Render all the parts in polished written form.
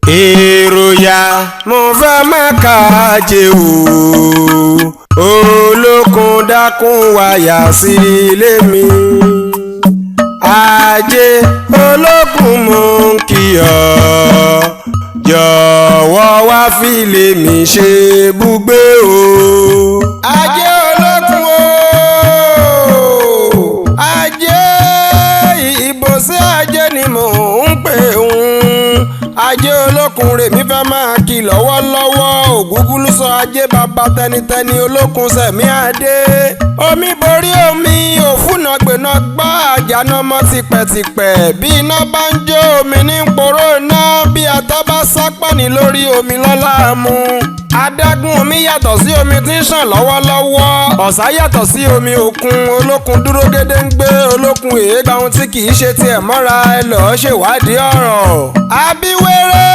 èròyà mo fẹ́ má kàájẹ o olókun dákun wáyà sí ilé mi ajé olókun mo ń kí ọ jọ̀wọ́ wá fi lé mi ṣe bùgbé o ajé olókun o ajé ìbòsí ajé ni mò ń pè ajé olókun rèmí fẹ́ máa kí lọ́wọ́lọ́wọ́ ògúngúlùsọ ajé bàbá tẹnitẹni olókun sẹ̀mí adé omi borí omi òfúnà gbéná gbá àjànà mọ́ tipẹ́tipẹ́ bí iná bá ń jó omi ní poró iná bí ata bá sápàní lórí omi lọ́la mu adágún omi yàtọ̀ sí omi tí ń ṣàn lọ́wọ́lọ́wọ́ ọ̀sá yàtọ̀ sí omi òkun olókun dúró gédéǹgbé olókun èégbà ohun tí kì í ṣe tiẹ̀ mọ́ra ẹ lọ́ọ́ ṣèwádìí ọ̀rọ̀ abiwere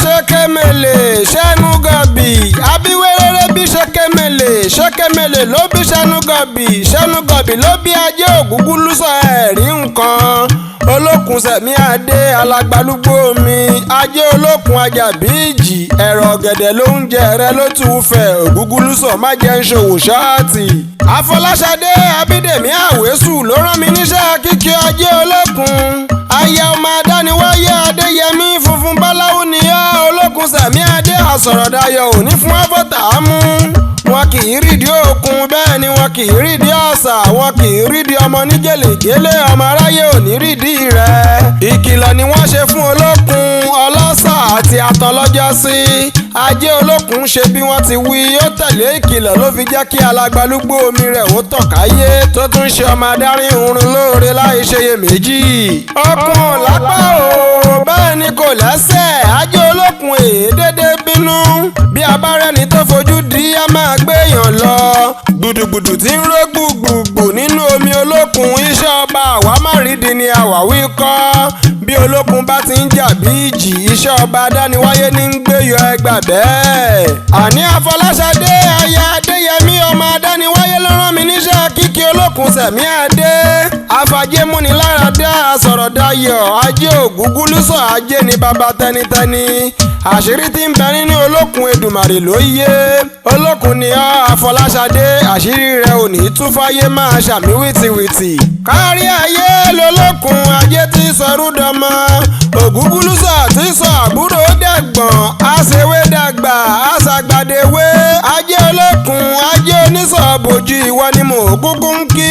ṣekemele ṣẹnugọbì abiwere bí ṣekemele ṣekemele ló bí ṣẹnugọbì ṣẹnugọbì ló bí ajé ògúngúlùsọ ẹ̀rí nǹkan olókun sẹ̀mí adé alágbálúgbó mi ajé olókun ajàbíjì ẹ̀rọ ọ̀gẹ̀dẹ̀ ló ń jẹ rẹ ló tún fẹ̀ ògúngúlùsọ má jẹ́ ń ṣòwò ṣáàtì Afolashade Abídèmí Àwésù ló rán mi níṣẹ́ kíkí ajé olókun aya ọmọ adániwáyé adéyẹmí funfun báláwo níyà olókun sẹ̀mí adé àsọ̀rọ̀dayọ̀ òní fún ẹ́fọ́tà mú wọn kì í rídìí òkun bẹ́ẹ̀ ni wọn kì í rídìí ọ̀sà wọn kì í rídìí ọmọ ní gèlègélé ọmọ aráyé òní rídìí rẹ̀ ìkìlọ̀ ni wọ́n ṣe fún olókun ọlọ́sà àti àtọlọ́jọ́sí ajé olókun ṣe bí wọ́n ti wí ó tẹ̀lé ìkìlọ̀ ló fi jẹ́ kí alágbálúgbó omi rẹ̀ ó tàn káyé tó tún ṣe ọmọ adarí oorun lóore láì ṣeyèméjì ọkùn lápá o bẹ́ẹ̀ ni kò lẹ́sẹ̀ ajé olókun èédédé bínú bí abárẹ́ni tó fojú di á máa gbéyàn lọ gbùdùgbùdù tí ń ró gbùgbùgbù nínú omi olókun iṣẹ́ ọba àwa má rídìí ni àwáwí kọ́ bí olókun bá ti ń jà bí ìjì iṣẹ́ ọba adániwáyé ní ń gbéyọ ẹgbà bẹ́ẹ̀ àní Afolashade aya adéyẹmí ọmọ adániwáyé ló rán mi níṣẹ́ kíkí olókun sẹ̀mí adé afajémúniláradá àsọ̀rọ̀dayọ̀ ajé ògúngúlùsọ ajé ni bàbá tẹnitẹni àṣírí tí ń bẹ nínú olókun Èdùmàrè ló yé olókun ni ọ́ Afolashade àṣírí rẹ̀ ò ní tún fáyé máa ṣàmì wìtìwìtì kárí ayé lolókun ajé tí sọrú dọmọ ògúngúlùsọ tí sọ àbúrò dẹ̀gbọ̀n àṣewé dàgbà àṣàgbàdéwé ajé olókun ajé onísọ̀bòjì ìwọ ni mò ń kúkú ń kí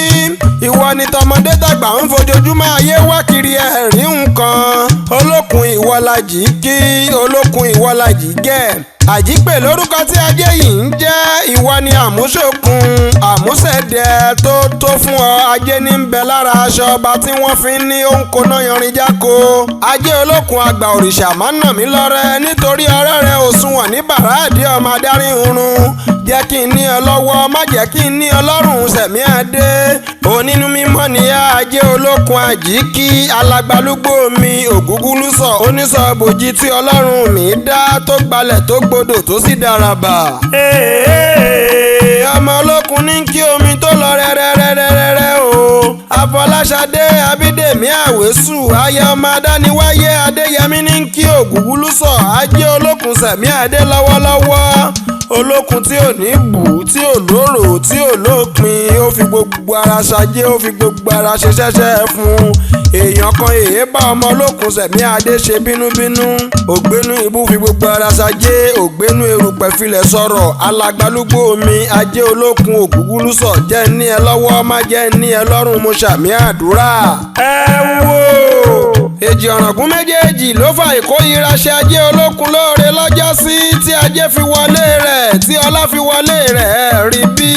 ìwọ ni tọmọdé tàgbà ń fojoojúmọ́ ayé wá kiri ẹ̀rí nǹkan olókun ìwọ lajì kí olókun ìwọ lajì gẹ̀ àjípè lórúkọ tí ajé yìí ń jẹ́ ìwọ ni àmúṣokùn àmúṣẹ̀dẹ̀ tó fún ọ ajé ní ń bẹ lára aṣọ ọba tí wọ́n fi ń ní òǹkóná yanrin jáko ajé olókun àgbà òrìṣà má nà mí lọ́rẹ nítorí ọ̀rẹ́ rẹ òṣùwọ̀n ní bàràdì ọmọ adarí oorun jẹ́ kí n ní ọ lọ́wọ́ má jẹ́ kí n ní ọ lọ́rùn sẹ̀mí adé onínú mímọ́ ni ajé olókun àjíkí alágbálúgbó mi ògúngúlùsọ onísọ̀bòjì tí ọlọ́run mi dá tó gbalẹ̀ tó gbodò tó sì dáraba. ọmọ olókun ní kí omi tó lọ rẹ́rẹ́rẹ́rẹ́rẹ́ o Afolashade Abídèmí Àwésù aya ọmọ adániwáyé adéyẹmí ní kí ògúngúlùsọ ajé olókun sẹ̀mí adé lọ́wọ́lọ́wọ́ olókun tí ò ní bù tí ò lóró tí ò lópin ó fi gbogbo ara ṣajé ó fi gbogbo ara ṣe ṣẹ́ṣẹ́ fún èèyàn kan èébà ọmọ olókun sẹ̀mí adé ṣe bínúbínú ògbénú ibú fi gbogbo ara ṣajé ògbénú erùpẹ̀ filẹ̀ sọ̀rọ̀ alágbálúgbó mi ajé olókun ògúngúlùsọ jẹ́ ní ẹ lọ́wọ́ má jẹ́ ní ẹ lọ́rùn mo ṣàmì àdúrà. ẹ wo èjì ọ̀ràngún méjèèjì ló fà ìkórìíra ṣe ajé olókun lóore lọ́jọ́sí tí ajé fi wọlé rẹ̀ tí ọlá fi wọlé rẹ̀ rí bí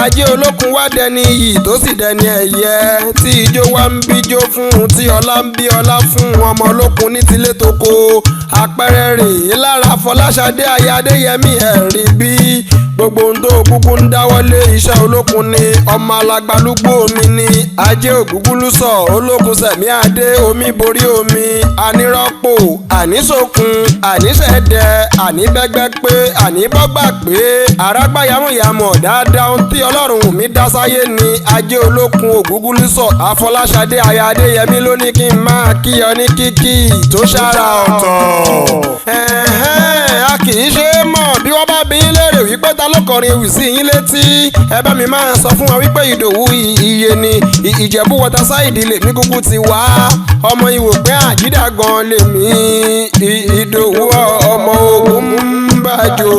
ajé olókun wá dẹni iyì tó sì dẹni ẹ̀yẹ tí ijó wá ń bíjó fún tí ọlá ń bí ọlá fún ọmọ olókun ní tilé toko àpẹẹrẹ rèé lára Afolashade aya adéyẹmí ẹ̀rí bí gbogbo ohun tó kúkú ń dáwọ́lé iṣẹ́ olókun ni ọmọ alágbálúgbó mi ni ajé ògúngúlùsọ olókun sẹ̀mí adé omi borí omi ànírọ́pò àníṣokùn àníṣẹ̀dẹ̀ àníbẹ́gbẹ́ pé àníbọ́gbà pé àrágbá yàmùyàmù dáadáa ohun tí ọlọ́run mi dá sáyé ni ajé olókun ògúngúlùsọ Afolashade aya adéyẹmí ló ní kí n máa kí ọ ní kíkí tó ṣàrà ọ̀tọ̀. a kì í ṣe é mọ̀ bí wọ́n bá bí í léèrè wípé ta ló kọrin ewì sí yín létí ẹ bá mi máa sọ fún wọn wípé Ìdòwú iye ni Ìjẹ̀bú Waterside lèmi kúkú ti wá ọmọ Ìwòpẹ́ Àjídà gan lèmi Ìdòwú ọmọ Ògúnbàjò.